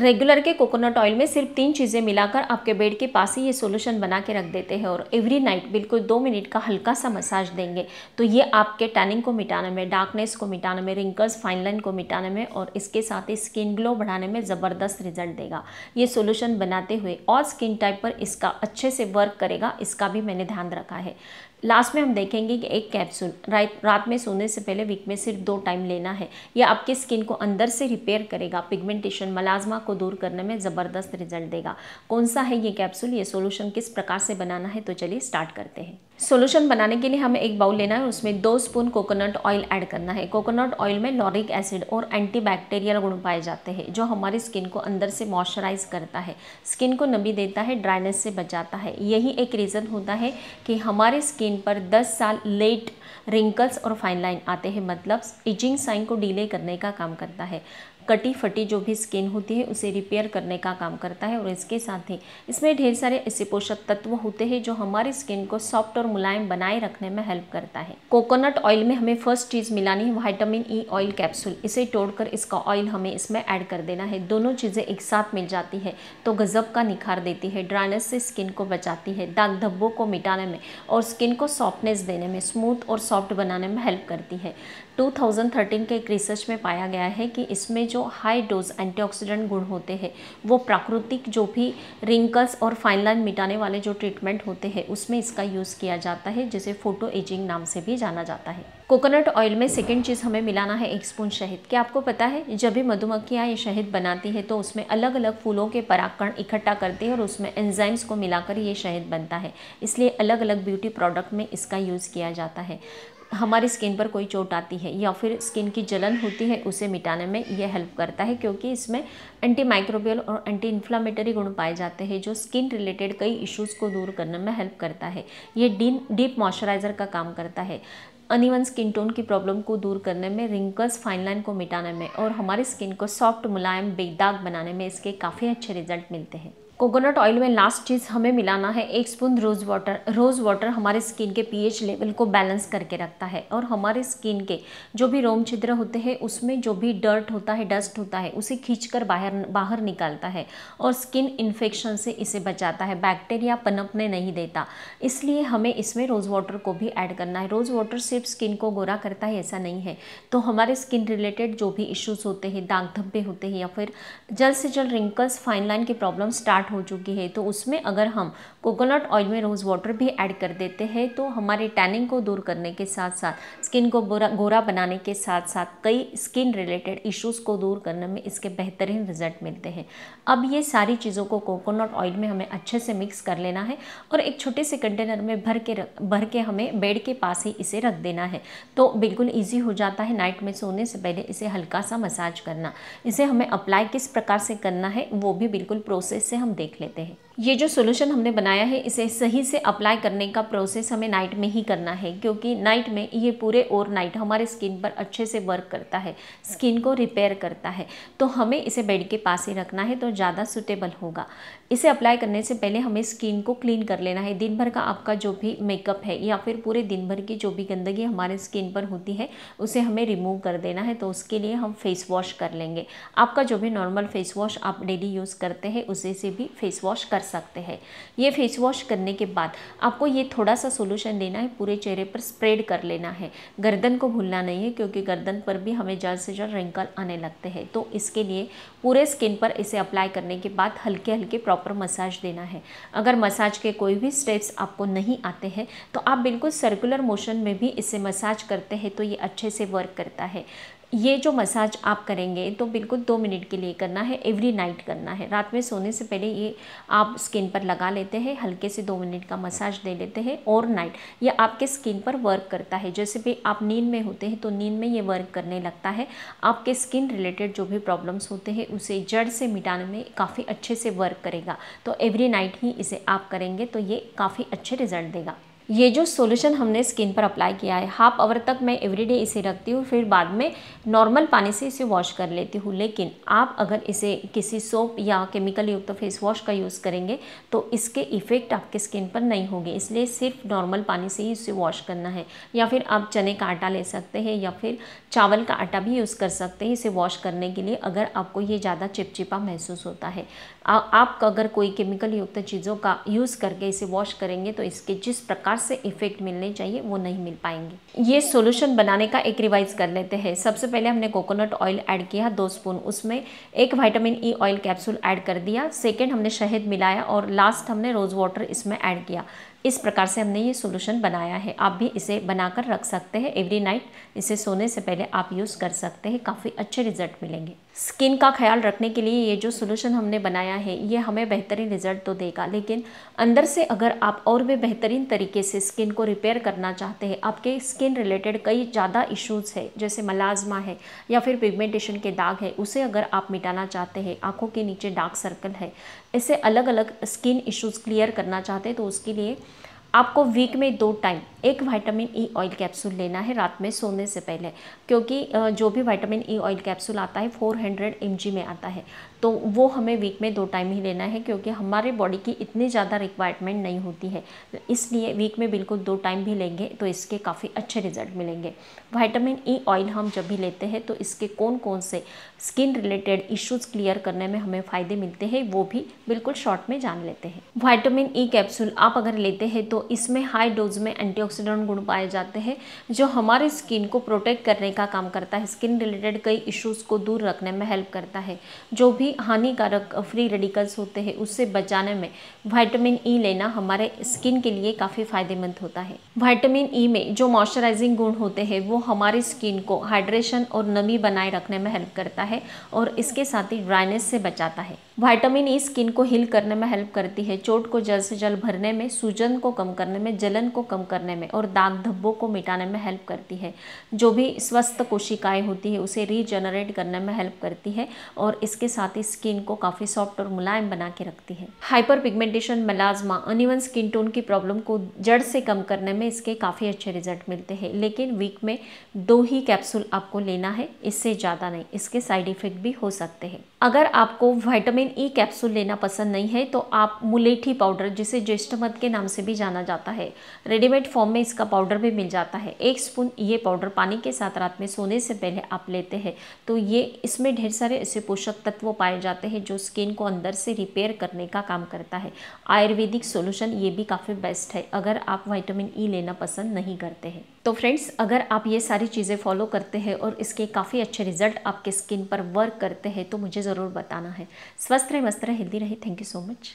Regular के coconut oil में सिर्फ 3 चीज़ें मिलाकर आपके बेड के पास ही ये सॉल्यूशन बना के रख देते हैं और एवरी नाइट बिल्कुल 2 मिनट का हल्का सा मसाज देंगे तो ये आपके टैनिंग को मिटाने में, डार्कनेस को मिटाने में, रिंकल्स, फाइन लाइन को मिटाने में और इसके साथ ही स्किन ग्लो बढ़ाने में ज़बरदस्त रिजल्ट देगा। ये सॉल्यूशन बनाते हुए और स्किन टाइप पर इसका अच्छे से वर्क करेगा, इसका भी मैंने ध्यान रखा है। लास्ट में हम देखेंगे कि एक कैप्सूल रात में सोने से पहले वीक में सिर्फ 2 टाइम लेना है। यह आपकी स्किन को अंदर से रिपेयर करेगा, पिगमेंटेशन, मलाज्मा को दूर करने में ज़बरदस्त रिजल्ट देगा। कौन सा है ये कैप्सूल, ये सॉल्यूशन किस प्रकार से बनाना है, तो चलिए स्टार्ट करते हैं। सॉल्यूशन बनाने के लिए हमें एक बाउल लेना है, उसमें 2 स्पून कोकोनट ऑयल ऐड करना है। कोकोनट ऑयल में लॉरिक एसिड और एंटीबैक्टीरियल गुण पाए जाते हैं जो हमारी स्किन को अंदर से मॉइस्चराइज करता है, स्किन को नमी देता है, ड्राइनेस से बचाता है। यही एक रीज़न होता है कि हमारे स्किन पर 10 साल लेट रिंकल्स और फाइन लाइन आते हैं, मतलब एजिंग साइन को डिले करने का काम करता है। कटी फटी जो भी स्किन होती है उसे रिपेयर करने का काम करता है और इसके साथ ही इसमें ढेर सारे ऐसे पोषक तत्व होते हैं जो हमारी स्किन को सॉफ्ट और मुलायम बनाए रखने में हेल्प करता है। कोकोनट ऑयल में हमें फर्स्ट चीज़ मिलानी है विटामिन ई ऑयल कैप्सूल। इसे तोड़कर इसका ऑयल हमें इसमें ऐड कर देना है। दोनों चीज़ें एक साथ मिल जाती है तो गजब का निखार देती है, ड्राइनेस से स्किन को बचाती है, दाग धब्बों को मिटाने में और स्किन को सॉफ्टनेस देने में, स्मूथ और सॉफ्ट बनाने में हेल्प करती है। 2013 के एक रिसर्च में पाया गया है कि इसमें जो हाई डोज एंटीऑक्सीडेंट गुण होते हैं वो प्राकृतिक जो भी रिंकल्स और फाइन लाइन मिटाने वाले जो ट्रीटमेंट होते हैं उसमें इसका यूज़ किया जाता है, जिसे फोटो एजिंग नाम से भी जाना जाता है। कोकोनट ऑयल में सेकेंड चीज़ हमें मिलाना है 1 स्पून शहद। क्या आपको पता है जब भी मधुमक्खियाँ ये शहद बनाती है तो उसमें अलग अलग फूलों के परागकण इकट्ठा करती है और उसमें एंजाइम्स को मिलाकर ये शहद बनता है, इसलिए अलग अलग ब्यूटी प्रोडक्ट में इसका यूज़ किया जाता है। हमारी स्किन पर कोई चोट आती है या फिर स्किन की जलन होती है उसे मिटाने में यह हेल्प करता है, क्योंकि इसमें एंटी माइक्रोबियल और एंटी इन्फ्लामेटरी गुण पाए जाते हैं जो स्किन रिलेटेड कई इश्यूज़ को दूर करने में हेल्प करता है। ये डीप मॉइस्चराइज़र का काम करता है, अनइवन स्किन टोन की प्रॉब्लम को दूर करने में, रिंकल्स, फाइन लाइन को मिटाने में और हमारी स्किन को सॉफ्ट, मुलायम, बेदाग बनाने में इसके काफ़ी अच्छे रिजल्ट मिलते हैं। कोकोनट ऑयल में लास्ट चीज़ हमें मिलाना है 1 spoon rose water. Rose water हमारे स्किन के पीएच लेवल को बैलेंस करके रखता है और हमारे स्किन के जो भी रोम छिद्र होते हैं उसमें जो भी डर्ट होता है, डस्ट होता है, उसे खींचकर बाहर निकालता है और स्किन इन्फेक्शन से इसे बचाता है, बैक्टीरिया पनपने नहीं देता। इसलिए हमें इसमें रोज़ वाटर को भी ऐड करना है। रोज़ वाटर सिर्फ स्किन को गोरा करता है ऐसा नहीं है, तो हमारे स्किन रिलेटेड जो भी इश्यूज़ होते हैं, दाग धब्बे होते हैं या फिर जल्द से जल्द रिंकल्स, फाइन लाइन की प्रॉब्लम स्टार्ट हो चुकी है तो उसमें अगर हम कोकोनट ऑयल में रोज़ वाटर भी ऐड कर देते हैं तो हमारे टैनिंग को दूर करने के साथ साथ, स्किन को गोरा बनाने के साथ साथ कई स्किन रिलेटेड इश्यूज़ को दूर करने में इसके बेहतरीन रिजल्ट मिलते हैं। अब ये सारी चीज़ों को कोकोनट ऑयल में हमें अच्छे से मिक्स कर लेना है और एक छोटे से कंटेनर में भर के हमें बेड के पास ही इसे रख देना है तो बिल्कुल ईजी हो जाता है नाइट में सोने से पहले इसे हल्का सा मसाज करना। इसे हमें अप्लाई किस प्रकार से करना है वो भी बिल्कुल प्रोसेस से हम देख लेते हैं। ये जो सॉल्यूशन हमने बनाया है इसे सही से अप्लाई करने का प्रोसेस हमें नाइट में ही करना है, क्योंकि नाइट में ये पूरे और नाइट हमारे स्किन पर अच्छे से वर्क करता है, स्किन को रिपेयर करता है, तो हमें इसे बेड के पास ही रखना है तो ज़्यादा सूटेबल होगा। इसे अप्लाई करने से पहले हमें स्किन को क्लीन कर लेना है। दिन भर का आपका जो भी मेकअप है या फिर पूरे दिन भर की जो भी गंदगी हमारे स्किन पर होती है उसे हमें रिमूव कर देना है, तो उसके लिए हम फेस वॉश कर लेंगे। आपका जो भी नॉर्मल फेस वॉश आप डेली यूज़ करते हैं उसे से भी फेस वॉश कर सकते हैं। ये फेस वॉश करने के बाद आपको ये थोड़ा सा सॉल्यूशन लेना है, पूरे चेहरे पर स्प्रेड कर लेना है। गर्दन को भूलना नहीं है क्योंकि गर्दन पर भी हमें जल्द से जल्द रिंकल आने लगते हैं, तो इसके लिए पूरे स्किन पर इसे अप्लाई करने के बाद हल्के हल्के प्रॉपर मसाज देना है। अगर मसाज के कोई भी स्टेप्स आपको नहीं आते हैं तो आप बिल्कुल सर्कुलर मोशन में भी इसे मसाज करते हैं तो ये अच्छे से वर्क करता है। ये जो मसाज आप करेंगे तो बिल्कुल 2 मिनट के लिए करना है, एवरी नाइट करना है। रात में सोने से पहले ये आप स्किन पर लगा लेते हैं, हल्के से 2 मिनट का मसाज दे लेते हैं और नाइट ये आपके स्किन पर वर्क करता है। जैसे भी आप नींद में होते हैं तो नींद में ये वर्क करने लगता है, आपके स्किन रिलेटेड जो भी प्रॉब्लम्स होते हैं उसे जड़ से मिटाने में काफ़ी अच्छे से वर्क करेगा। तो एवरी नाइट ही इसे आप करेंगे तो ये काफ़ी अच्छे रिजल्ट देगा। ये जो सॉल्यूशन हमने स्किन पर अप्लाई किया है, हाफ आवर तक मैं एवरीडे इसे रखती हूँ, फिर बाद में नॉर्मल पानी से इसे वॉश कर लेती हूँ। लेकिन आप अगर इसे किसी सोप या केमिकल युक्त फेस वॉश का यूज़ करेंगे तो इसके इफ़ेक्ट आपके स्किन पर नहीं होंगे, इसलिए सिर्फ नॉर्मल पानी से ही इसे वॉश करना है। या फिर आप चने का आटा ले सकते हैं या फिर चावल का आटा भी यूज़ कर सकते हैं इसे वॉश करने के लिए, अगर आपको ये ज़्यादा चिपचिपा महसूस होता है। आप अगर कोई केमिकल युक्त चीज़ों का यूज़ करके इसे वॉश करेंगे तो इसके जिस प्रकार से इफ़ेक्ट मिलने चाहिए वो नहीं मिल पाएंगे। ये सॉल्यूशन बनाने का एक रिवाइज कर लेते हैं। सबसे पहले हमने कोकोनट ऑयल ऐड किया 2 स्पून, उसमें एक vitamin E oil capsule add कर दिया। सेकेंड हमने शहद मिलाया और लास्ट हमने रोज़ वाटर इसमें ऐड किया। इस प्रकार से हमने ये सॉल्यूशन बनाया है। आप भी इसे बनाकर रख सकते हैं, एवरी नाइट इसे सोने से पहले आप यूज़ कर सकते हैं, काफ़ी अच्छे रिजल्ट मिलेंगे। स्किन का ख्याल रखने के लिए ये जो सॉल्यूशन हमने बनाया है ये हमें बेहतरीन रिजल्ट तो देगा, लेकिन अंदर से अगर आप और भी बेहतरीन तरीके से स्किन को रिपेयर करना चाहते हैं, आपके स्किन रिलेटेड कई ज़्यादा इश्यूज़ है जैसे मलाज्मा है या फिर पिगमेंटेशन के दाग है, उसे अगर आप मिटाना चाहते हैं, आँखों के नीचे डार्क सर्कल है, ऐसे अलग अलग स्किन इश्यूज़ क्लियर करना चाहते हैं तो उसके लिए आपको वीक में 2 टाइम एक विटामिन ई ऑयल कैप्सूल लेना है रात में सोने से पहले, क्योंकि जो भी विटामिन ई ऑयल कैप्सूल आता है 400 mg में आता है, तो वो हमें वीक में 2 टाइम ही लेना है, क्योंकि हमारे बॉडी की इतनी ज़्यादा रिक्वायरमेंट नहीं होती है, इसलिए वीक में बिल्कुल 2 टाइम भी लेंगे तो इसके काफ़ी अच्छे रिजल्ट मिलेंगे। विटामिन ई ऑयल हम जब भी लेते हैं तो इसके कौन कौन से स्किन रिलेटेड इश्यूज़ क्लियर करने में हमें फ़ायदे मिलते हैं वो भी बिल्कुल शॉर्ट में जान लेते हैं। विटामिन ई कैप्सूल आप अगर लेते हैं तो इसमें हाई डोज में एंटीऑक्सीडेंट गुण पाए जाते हैं जो हमारे स्किन को प्रोटेक्ट करने का काम करता है, स्किन रिलेटेड कई इश्यूज़ को दूर रखने में हेल्प करता है। जो भी हानिकारक फ्री रेडिकल्स होते हैं उससे बचाने में विटामिन ई लेना हमारे स्किन के लिए काफ़ी फायदेमंद होता है। विटामिन ई में जो मॉइस्चराइजिंग गुण होते हैं वो हमारी स्किन को हाइड्रेशन और नमी बनाए रखने में हेल्प करता है और इसके साथ ही ड्राइनेस से बचाता है। विटामिन ई स्किन को हील करने में हेल्प करती है, चोट को जल्द से जल्द भरने में, सूजन को कम करने में, जलन को कम करने में और दाग धब्बों को मिटाने में हेल्प करती है। जो भी स्वस्थ कोशिकाएं होती है उसे रीजनरेट करने में हेल्प करती है और इसके साथ ही स्किन को काफ़ी सॉफ्ट और मुलायम बना के रखती है। Hyper pigmentation, melasma, uneven skin tone की प्रॉब्लम को जड़ से कम करने में इसके काफ़ी अच्छे रिजल्ट मिलते हैं, लेकिन वीक में 2 ही कैप्सूल आपको लेना है, इससे ज़्यादा नहीं, इसके साइड इफ़ेक्ट भी हो सकते हैं। अगर आपको विटामिन ई कैप्सूल लेना पसंद नहीं है तो आप मुलेठी पाउडर, जिसे ज्येष्ठमध के नाम से भी जाना जाता है, रेडीमेड फॉर्म में इसका पाउडर भी मिल जाता है। 1 स्पून ये पाउडर पानी के साथ रात में सोने से पहले आप लेते हैं तो ये इसमें ढेर सारे ऐसे पोषक तत्व पाए जाते हैं जो स्किन को अंदर से रिपेयर करने का काम करता है। आयुर्वेदिक सॉल्यूशन ये भी काफ़ी बेस्ट है अगर आप विटामिन ई लेना पसंद नहीं करते हैं। तो फ्रेंड्स, अगर आप ये सारी चीज़ें फॉलो करते हैं और इसके काफ़ी अच्छे रिजल्ट आपके स्किन पर वर्क करते हैं तो मुझे ज़रूर बताना है। स्वस्थ रहे, मस्त रहे, हेल्दी रहे। Thank you so much.